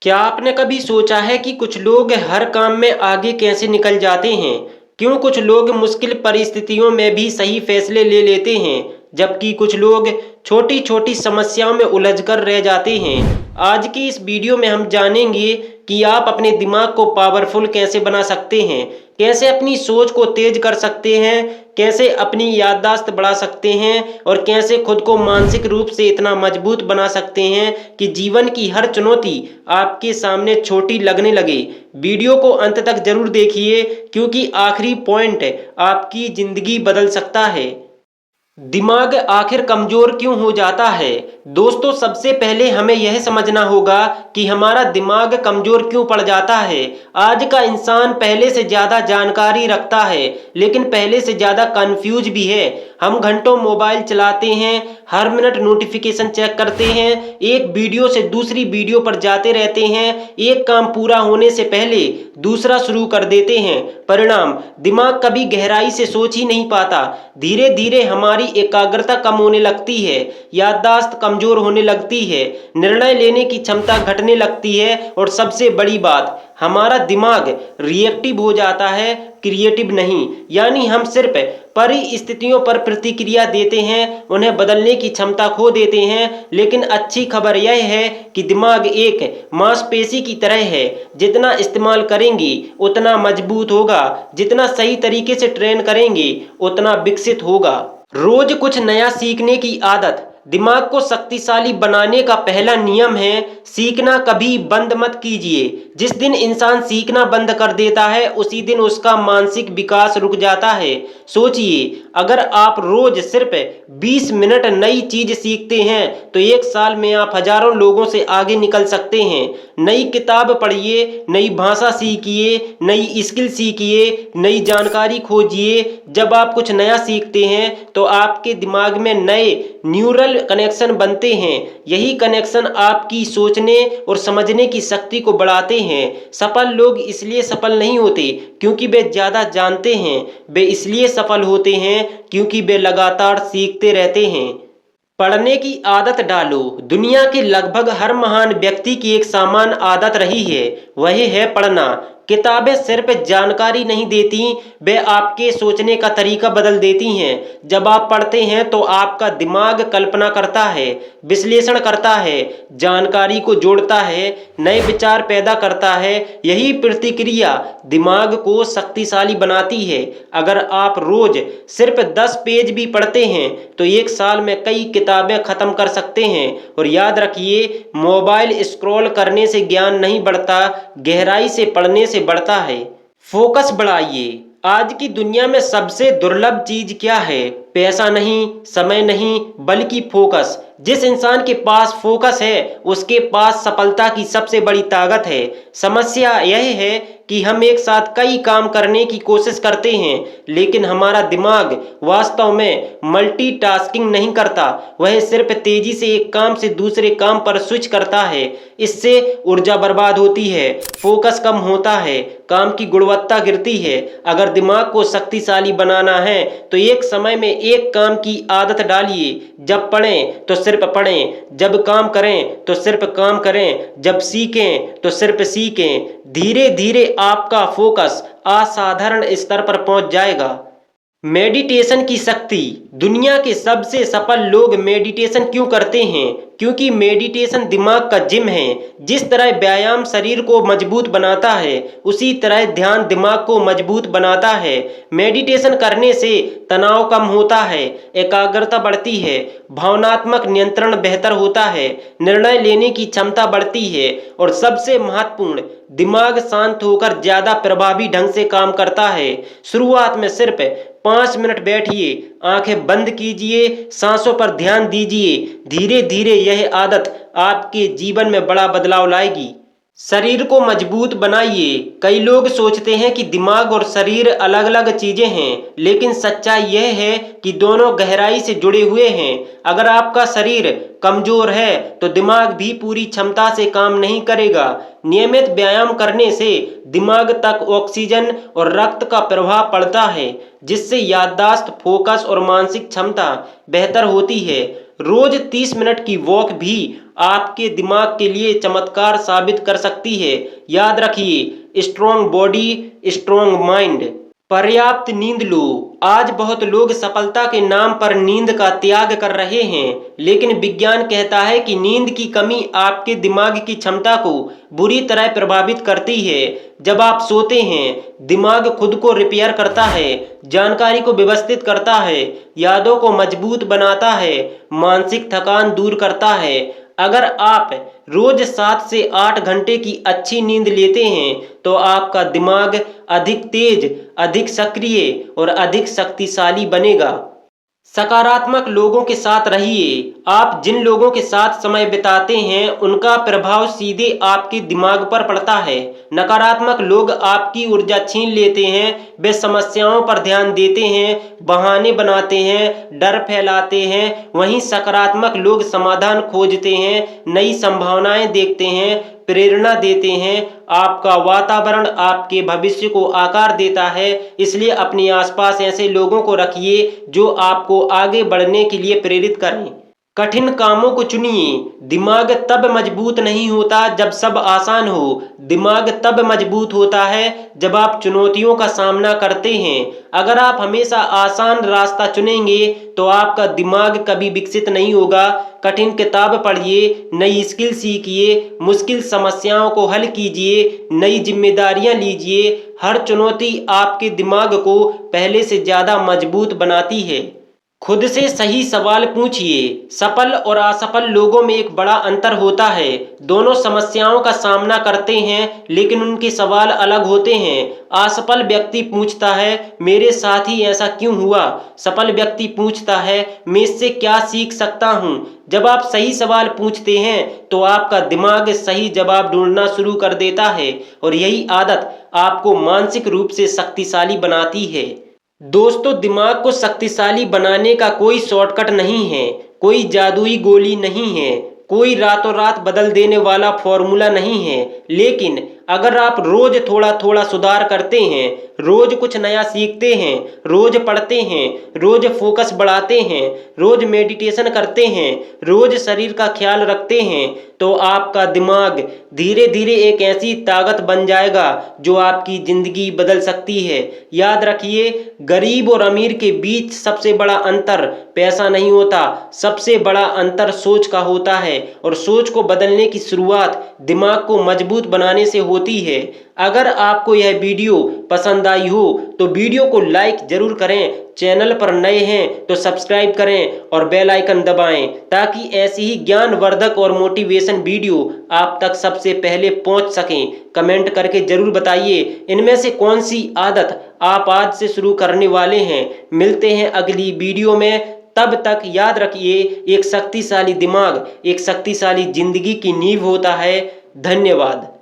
क्या आपने कभी सोचा है कि कुछ लोग हर काम में आगे कैसे निकल जाते हैं? क्यों कुछ लोग मुश्किल परिस्थितियों में भी सही फैसले ले लेते हैं, जबकि कुछ लोग छोटी-छोटी समस्याओं में उलझकर रह जाते हैं? आज की इस वीडियो में हम जानेंगे कि आप अपने दिमाग को पावरफुल कैसे बना सकते हैं, कैसे अपनी सोच को तेज कर सकते हैं, कैसे अपनी याददाश्त बढ़ा सकते हैं और कैसे खुद को मानसिक रूप से इतना मजबूत बना सकते हैं कि जीवन की हर चुनौती आपके सामने छोटी लगने लगे। वीडियो को अंत तक जरूर देखिए क्योंकि आखिरी पॉइंट आपकी जिंदगी बदल सकता है। दिमाग आखिर कमजोर क्यों हो जाता है? दोस्तों, सबसे पहले हमें यह समझना होगा कि हमारा दिमाग कमजोर क्यों पड़ जाता है। आज का इंसान पहले से ज्यादा जानकारी रखता है, लेकिन पहले से ज्यादा कंफ्यूज भी है। हम घंटों मोबाइल चलाते हैं, हर मिनट नोटिफिकेशन चेक करते हैं, एक वीडियो से दूसरी वीडियो पर जाते रहते हैं, एक काम पूरा होने से पहले दूसरा शुरू कर देते हैं। परिणाम, दिमाग कभी गहराई से सोच ही नहीं पाता। धीरे धीरे हमारी एकाग्रता कम होने लगती है, याददाश्त कमजोर होने लगती है, निर्णय लेने की क्षमता घटने लगती है और सबसे बड़ी बात, हमारा दिमाग रिएक्टिव हो जाता है, क्रिएटिव नहीं। यानी हम सिर्फ परिस्थितियों पर प्रतिक्रिया देते हैं, उन्हें बदलने की क्षमता खो देते हैं। लेकिन अच्छी खबर यह है कि दिमाग एक मांसपेशी की तरह है, जितना इस्तेमाल करेंगे उतना मजबूत होगा, जितना सही तरीके से ट्रेन करेंगे उतना विकसित होगा। रोज कुछ नया सीखने की आदत दिमाग को शक्तिशाली बनाने का पहला नियम है, सीखना कभी बंद मत कीजिए। जिस दिन इंसान सीखना बंद कर देता है उसी दिन उसका मानसिक विकास रुक जाता है। सोचिए, अगर आप रोज सिर्फ 20 मिनट नई चीज सीखते हैं तो एक साल में आप हजारों लोगों से आगे निकल सकते हैं। नई किताब पढ़िए, नई भाषा सीखिए, नई स्किल सीखिए, नई जानकारी खोजिए। जब आप कुछ नया सीखते हैं तो आपके दिमाग में नए न्यूरल कनेक्शन बनते हैं। यही कनेक्शन आपकी सोचने और समझने की शक्ति को बढ़ाते हैं। सफल लोग इसलिए सफल नहीं होते क्योंकि वे ज्यादा जानते हैं, वे इसलिए सफल होते हैं क्योंकि वे लगातार सीखते रहते हैं। पढ़ने की आदत डालो। दुनिया के लगभग हर महान व्यक्ति की एक समान आदत रही है, वह है पढ़ना। किताबें सिर्फ जानकारी नहीं देती, वे आपके सोचने का तरीका बदल देती हैं। जब आप पढ़ते हैं तो आपका दिमाग कल्पना करता है, विश्लेषण करता है, जानकारी को जोड़ता है, नए विचार पैदा करता है। यही प्रतिक्रिया दिमाग को शक्तिशाली बनाती है। अगर आप रोज सिर्फ 10 पेज भी पढ़ते हैं तो एक साल में कई किताबें खत्म कर सकते हैं। और याद रखिए, मोबाइल स्क्रॉल करने से ज्ञान नहीं बढ़ता, गहराई से पढ़ने से बढ़ता है। फोकस बढ़ाइए। आज की दुनिया में सबसे दुर्लभ चीज क्या है? पैसा नहीं, समय नहीं, बल्कि फोकस। जिस इंसान के पास फोकस है उसके पास सफलता की सबसे बड़ी ताकत है। समस्या यह है कि हम एक साथ कई काम करने की कोशिश करते हैं, लेकिन हमारा दिमाग वास्तव में मल्टीटास्किंग नहीं करता, वह सिर्फ तेजी से एक काम से दूसरे काम पर स्विच करता है। इससे ऊर्जा बर्बाद होती है, फोकस कम होता है, काम की गुणवत्ता गिरती है। अगर दिमाग को शक्तिशाली बनाना है तो एक समय में एक काम की आदत डालिए। जब पढ़ें तो सिर्फ पढ़ें, जब काम करें तो सिर्फ काम करें, जब सीखें तो सिर्फ सीखें। धीरे धीरे आपका फोकस असाधारण स्तर पर पहुंच जाएगा। मेडिटेशन की शक्ति। दुनिया के सबसे सफल लोग मेडिटेशन क्यों करते हैं? क्योंकि मेडिटेशन दिमाग का जिम है। जिस तरह व्यायाम शरीर को मजबूत बनाता है, उसी तरह ध्यान दिमाग को मजबूत बनाता है। मेडिटेशन करने से तनाव कम होता है, एकाग्रता बढ़ती है, भावनात्मक नियंत्रण बेहतर होता है, निर्णय लेने की क्षमता बढ़ती है और सबसे महत्वपूर्ण, दिमाग शांत होकर ज्यादा प्रभावी ढंग से काम करता है। शुरुआत में सिर्फ 5 मिनट बैठिए, आंखें बंद कीजिए, सांसों पर ध्यान दीजिए। धीरे धीरे यह आदत आपके जीवन में बड़ा बदलाव लाएगी। शरीर को मजबूत बनाइए। कई लोग सोचते हैं कि दिमाग और शरीर अलग अलग चीजें हैं, लेकिन सच्चाई यह है कि दोनों गहराई से जुड़े हुए हैं। अगर आपका शरीर कमजोर है तो दिमाग भी पूरी क्षमता से काम नहीं करेगा। नियमित व्यायाम करने से दिमाग तक ऑक्सीजन और रक्त का प्रवाह पड़ता है, जिससे याददाश्त, फोकस और मानसिक क्षमता बेहतर होती है। रोज 30 मिनट की वॉक भी आपके दिमाग के लिए चमत्कार साबित कर सकती है। याद रखिए, स्ट्रॉन्ग बॉडी स्ट्रॉन्ग माइंड। पर्याप्त नींद लो। आज बहुत लोग सफलता के नाम पर नींद का त्याग कर रहे हैं, लेकिन विज्ञान कहता है कि नींद की कमी आपके दिमाग की क्षमता को बुरी तरह प्रभावित करती है। जब आप सोते हैं, दिमाग खुद को रिपेयर करता है, जानकारी को व्यवस्थित करता है, यादों को मजबूत बनाता है, मानसिक थकान दूर करता है। अगर आप रोज 7 से 8 घंटे की अच्छी नींद लेते हैं तो आपका दिमाग अधिक तेज, अधिक सक्रिय और अधिक शक्तिशाली बनेगा। सकारात्मक लोगों के साथ रहिए। आप जिन लोगों के साथ समय बिताते हैं उनका प्रभाव सीधे आपके दिमाग पर पड़ता है। नकारात्मक लोग आपकी ऊर्जा छीन लेते हैं, वे समस्याओं पर ध्यान देते हैं, बहाने बनाते हैं, डर फैलाते हैं। वहीं सकारात्मक लोग समाधान खोजते हैं, नई संभावनाएं देखते हैं, प्रेरणा देते हैं। आपका वातावरण आपके भविष्य को आकार देता है, इसलिए अपने आसपास ऐसे लोगों को रखिए जो आपको आगे बढ़ने के लिए प्रेरित करें। कठिन कामों को चुनिए। दिमाग तब मजबूत नहीं होता जब सब आसान हो। दिमाग तब मजबूत होता है जब आप चुनौतियों का सामना करते हैं। अगर आप हमेशा आसान रास्ता चुनेंगे तो आपका दिमाग कभी विकसित नहीं होगा। कठिन किताब पढ़िए, नई स्किल सीखिए, मुश्किल समस्याओं को हल कीजिए, नई जिम्मेदारियां लीजिए। हर चुनौती आपके दिमाग को पहले से ज्यादा मजबूत बनाती है। खुद से सही सवाल पूछिए। सफल और असफल लोगों में एक बड़ा अंतर होता है। दोनों समस्याओं का सामना करते हैं, लेकिन उनके सवाल अलग होते हैं। असफल व्यक्ति पूछता है, मेरे साथ ही ऐसा क्यों हुआ? सफल व्यक्ति पूछता है, मैं इससे क्या सीख सकता हूँ? जब आप सही सवाल पूछते हैं तो आपका दिमाग सही जवाब ढूंढना शुरू कर देता है, और यही आदत आपको मानसिक रूप से शक्तिशाली बनाती है। दोस्तों, दिमाग को शक्तिशाली बनाने का कोई शॉर्टकट नहीं है, कोई जादुई गोली नहीं है, कोई रातों रात बदल देने वाला फॉर्मूला नहीं है। लेकिन अगर आप रोज थोड़ा थोड़ा सुधार करते हैं, रोज कुछ नया सीखते हैं, रोज पढ़ते हैं, रोज फोकस बढ़ाते हैं, रोज मेडिटेशन करते हैं, रोज शरीर का ख्याल रखते हैं, तो आपका दिमाग धीरे धीरे एक ऐसी ताकत बन जाएगा जो आपकी जिंदगी बदल सकती है। याद रखिए, गरीब और अमीर के बीच सबसे बड़ा अंतर पैसा नहीं होता, सबसे बड़ा अंतर सोच का होता है, और सोच को बदलने की शुरुआत दिमाग को मजबूत बनाने से होती है। अगर आपको यह वीडियो पसंद आई हो तो वीडियो को लाइक जरूर करें, चैनल पर नए हैं तो सब्सक्राइब करें और बेल आइकन दबाएं, ताकि ऐसी ही ज्ञानवर्धक और मोटिवेशन वीडियो आप तक सबसे पहले पहुंच सकें। कमेंट करके जरूर बताइए इनमें से कौन सी आदत आप आज से शुरू करने वाले हैं। मिलते हैं अगली वीडियो में, तब तक याद रखिए, एक शक्तिशाली दिमाग एक शक्तिशाली जिंदगी की नींव होता है। धन्यवाद।